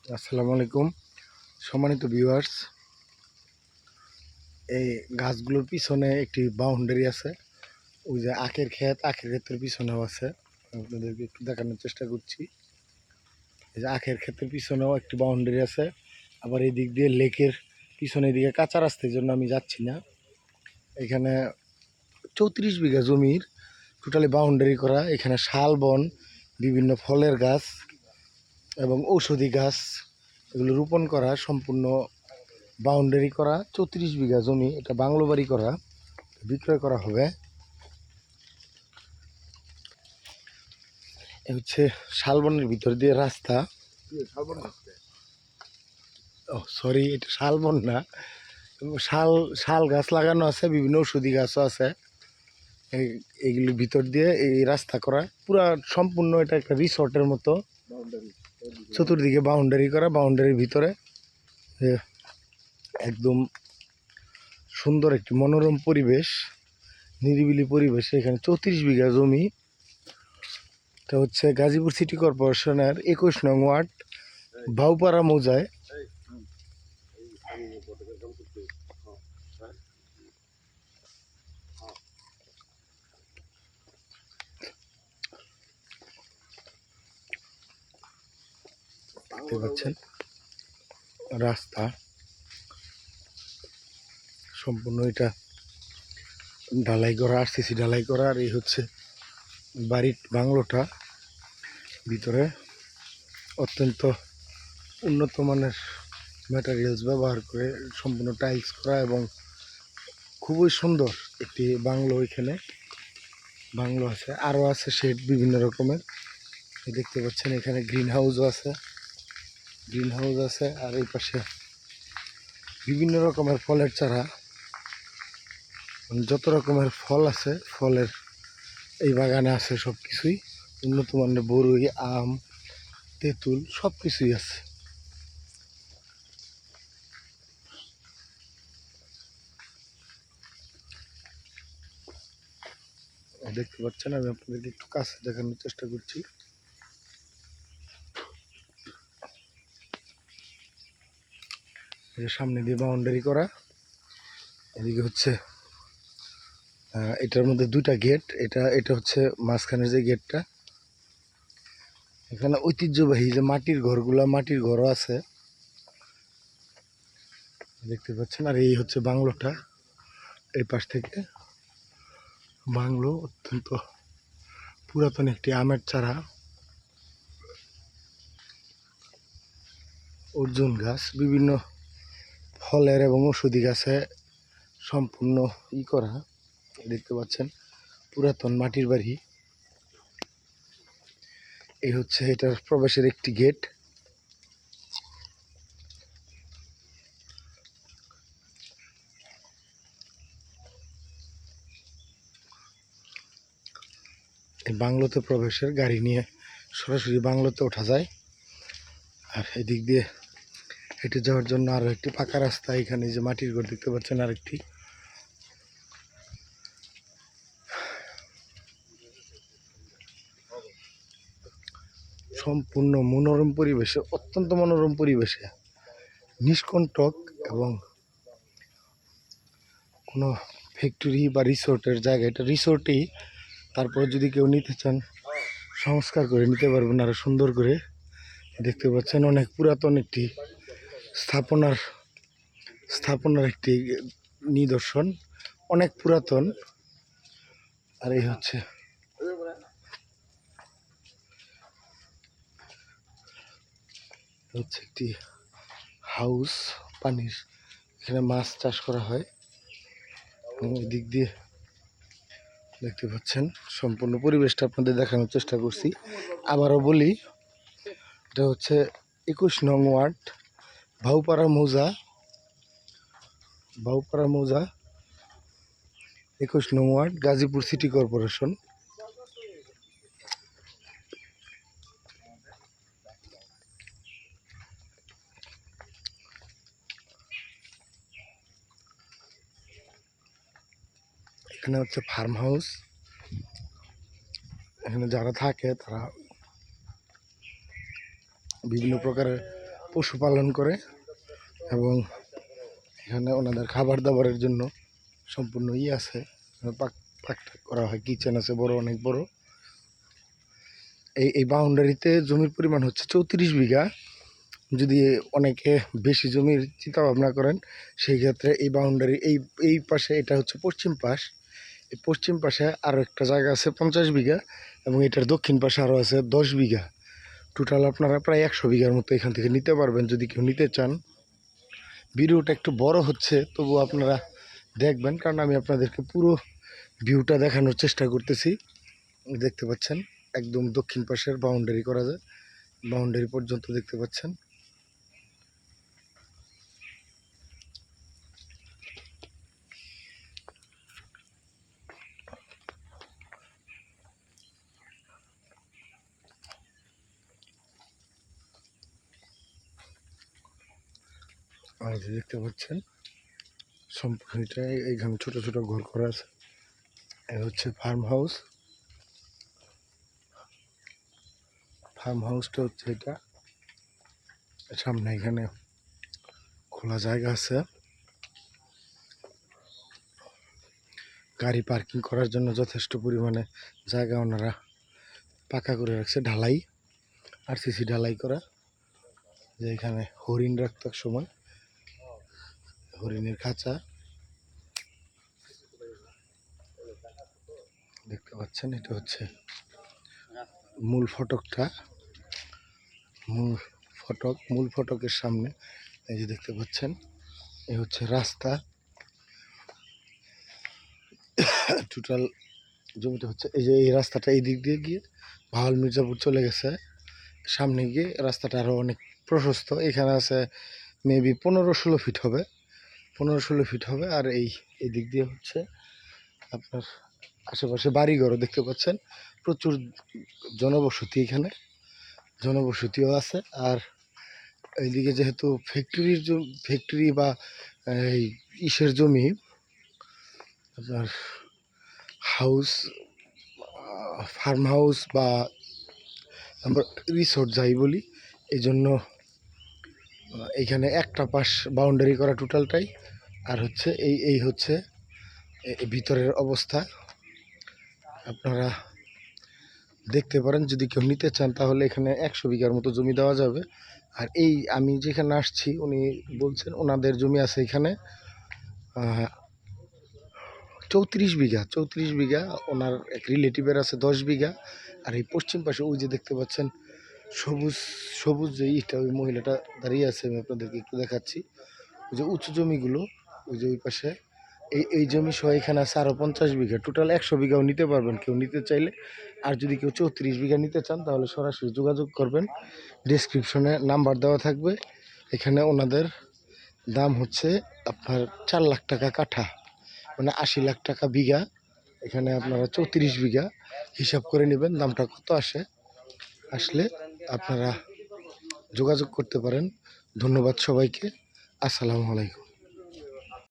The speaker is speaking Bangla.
আসসালামু আলাইকুম সম্মানিত ভিউয়ার্স। এই গাছগুলোর পিছনে একটি বাউন্ডারি আছে। ওই যে আখের ক্ষেতের পিছনেও আছে। আপনাদেরকে একটু দেখানোর চেষ্টা করছি। এই যে আখের ক্ষেতের পিছনেও একটি বাউন্ডারি আছে। আবার এই দিক দিয়ে লেকের পিছনে দিকে কাঁচা রাস্তার জন্য আমি যাচ্ছি না। এখানে 34 বিঘা জমির টোটালি বাউন্ডারি করা। এখানে শাল বন, বিভিন্ন ফলের গাছ এবং ঔষধি গাছ এগুলো রোপণ করা, সম্পূর্ণ বাউন্ডারি করা 34 বিঘা জমি। এটা বাংলো বাড়ি করা, বিক্রয় করা হবে। এ হচ্ছে শালবনের ভিতর দিয়ে রাস্তা। ও সরি, এটা শালবন না, শাল শাল গাছ লাগানো আছে, বিভিন্ন ঔষধি গাছও আছে। এইগুলির ভিতর দিয়ে এই রাস্তা করা পুরা সম্পূর্ণ। এটা একটা রিসর্টের মতো, চতুর্দিকে বাউন্ডারি করা। বাউন্ডারির ভিতরে একদম সুন্দর একটি মনোরম পরিবেশ, নিরিবিলি পরিবেশ। এখানে 34 বিঘা জমি। এটা হচ্ছে গাজীপুর সিটি কর্পোরেশনের 21 নং ওয়ার্ড, ভাউপাড়া মৌজায়। দেখতে পাচ্ছেন রাস্তা সম্পূর্ণ এটা ঢালাই করা, আরসিসি ঢালাই করা। আর এই হচ্ছে বাড়ির বাংলোটা। ভিতরে অত্যন্ত উন্নত মানের ম্যাটেরিয়ালস ব্যবহার করে সম্পূর্ণ টাইলস করা এবং খুবই সুন্দর একটি বাংলো। এখানে বাংলো আছে, আরও আছে শেড বিভিন্ন রকমের। দেখতে পাচ্ছেন এখানে গ্রিন হাউসও আছে, গ্রিন হাউস আছে। আর এই পাশে বিভিন্ন রকমের ফলের চারা, যত রকমের ফল আছে ফলের এই বাগানে আছে। সব কিছুই উন্নত মানের, বরই, আম, তেঁতুল সব কিছুই আছে। দেখতে পাচ্ছেন, আমি আপনাদেরকে একটু কাছে দেখানোর চেষ্টা করছি। সামনে দিয়ে বাউন্ডারি করা। এদিকে হচ্ছে এটার মধ্যে দুইটা গেট। এটা হচ্ছে মাঝখানের যে গেটটা। এখানে ঐতিহ্যবাহী যে মাটির ঘরগুলা, মাটির ঘরও আছে দেখতে পাচ্ছেন। আর এই হচ্ছে বাংলোটা। এই পাশ থেকে বাংলো অত্যন্ত পুরাতন একটি আমের চারা, অর্জুন গাছ, বিভিন্ন ফলের এবং ঔষধি গাছে সম্পূর্ণ করা। দেখতে পাচ্ছেন পুরাতন মাটির বাড়ি। এই হচ্ছে এটার প্রবেশের একটি গেট। এই বাংলোতে প্রবেশের গাড়ি নিয়ে সরাসরি বাংলোতে ওঠা যায়। আর এদিক দিয়ে হেঁটে যাওয়ার জন্য আরও একটি পাকা রাস্তা। এখানে যে মাটির ঘর দেখতে পাচ্ছেন আরেকটি। সম্পূর্ণ মনোরম পরিবেশে, অত্যন্ত মনোরম পরিবেশে, নিষ্কণ্টক এবং কোনো ফ্যাক্টরি বা রিসোর্টের জায়গা। এটা রিসোর্টেই, তারপর যদি কেউ নিতে চান সংস্কার করে নিতে পারবেন আরও সুন্দর করে। দেখতে পাচ্ছেন অনেক পুরাতন একটি স্থাপনার একটি নিদর্শন, অনেক পুরাতন। আর এই হচ্ছে একটি হাউস, পানির, এখানে মাছ চাষ করা হয়। দিক দিয়ে দেখতে পাচ্ছেন সম্পূর্ণ পরিবেশটা আপনাদের দেখানোর চেষ্টা করছি। আবারও বলি, এটা হচ্ছে 21 নং ওয়ার্ড, ভাউপাড়া মৌজা, 21 নং ওয়ার্ড, গাজীপুর সিটি কর্পোরেশন। এখানে হচ্ছে ফার্ম হাউস। এখানে যারা থাকে তারা বিভিন্ন প্রকারের পশুপালন করে এবং এখানে ওনাদের খাবার দাবারের জন্য সম্পূর্ণ আছে, পাক পাক করা হয়, কিচেন আছে বড়, অনেক বড়। এই বাউন্ডারিতে জমির পরিমাণ হচ্ছে 34 বিঘা। যদি অনেকে বেশি জমির চিন্তা ভাবনা করেন সেই ক্ষেত্রে এই বাউন্ডারি এই পাশে, এটা হচ্ছে পশ্চিম পাশ, এই পশ্চিম পাশে আরও একটা জায়গা আছে 50 বিঘা এবং এটার দক্ষিণ পাশে আরও আছে 10 বিঘা। টোটাল আপনারা প্রায় 100 বিঘার মতো এখান থেকে নিতে পারবেন যদি কেউ নিতে চান। ভিডিওটা একটু বড় হচ্ছে, তবু আপনারা দেখবেন, কারণ আমি আপনাদেরকে পুরো ভিউটা দেখানোর চেষ্টা করতেছি। দেখতে পাচ্ছেন একদম দক্ষিণ পাশের বাউন্ডারি করা যায়, বাউন্ডারি পর্যন্ত দেখতে পাচ্ছেন। আর দেখতে পাচ্ছেন সম্পূর্ণ এটা, এইখানে ছোট ছোট ঘর করা আছে। এ হচ্ছে ফার্ম হাউস। ফার্ম হাউসটা হচ্ছে এটা, সামনে এখানে খোলা জায়গা আছে, গাড়ি পার্কিং করার জন্য যথেষ্ট পরিমাণে জায়গা ওনারা পাকা করে রাখছে, ঢালাই, আরসিসি ঢালাই করা। যে এখানে হরিণ রাখতো এক সময়, হরিণের খাঁচা দেখতে পাচ্ছেন। এটা হচ্ছে মূল ফটকটা, মূল ফটকের সামনে এই যে দেখতে পাচ্ছেন, এই হচ্ছে রাস্তা। টোটাল জমিটা হচ্ছে এই যে, এই রাস্তাটা এই দিক দিয়ে গিয়ে ভাওয়াল মির্জাপুর চলে গেছে, সামনে গিয়ে রাস্তাটা আরও অনেক প্রশস্ত। এখানে আছে মেবি 15-16 ফিট হবে, 15-16 ফিট হবে। আর এই দিক দিয়ে হচ্ছে আপনার আশেপাশে বাড়িঘরও দেখতে পাচ্ছেন, প্রচুর জনবসতি, এখানে জনবসতিও আছে। আর এইদিকে যেহেতু ফ্যাক্টরি বা এই ইসের জমি, আপনার হাউস, ফার্ম হাউস বা আমরা রিসোর্ট যাই বলি, এই জন্য এইখানে একটা পাশ বাউন্ডারি করা টোটালটাই। আর হচ্ছে এই হচ্ছে ভিতরের অবস্থা, আপনারা দেখতে পারেন। যদি কেউ নিতে চান তাহলে এখানে 100 বিঘার মতো জমি দেওয়া যাবে। আর আমি যেখানে আসছি উনি বলছেন ওনাদের জমি আছে এখানে 34 বিঘা, 34 বিঘা। ওনার এক রিলেটিভের আছে 10 বিঘা। আর এই পশ্চিম পাশে ওই যে দেখতে পাচ্ছেন সবুজ সবুজ যে ইটা, ওই মহিলাটা দাঁড়িয়ে আছে, আমি আপনাদেরকে একটু দেখাচ্ছি। ওই যে উঁচু জমিগুলো, ওই যে ওই পাশে এই জমি সহ এখানে আছে আরও 50 বিঘা। টোটাল 100 বিঘাও নিতে পারবেন কেউ নিতে চাইলে। আর যদি কেউ 34 বিঘা নিতে চান তাহলে সরাসরি যোগাযোগ করবেন, ডেসক্রিপশনে নাম্বার দেওয়া থাকবে। এখানে ওনাদের দাম হচ্ছে আপনার 4 লাখ টাকা কাঠা, মানে 80 লাখ টাকা বিঘা। এখানে আপনারা 34 বিঘা হিসাব করে নেবেন দামটা কত আসলে আপনারা যোগাযোগ করতে পারেন। ধন্যবাদ সবাইকে, আসসালামু আলাইকুম।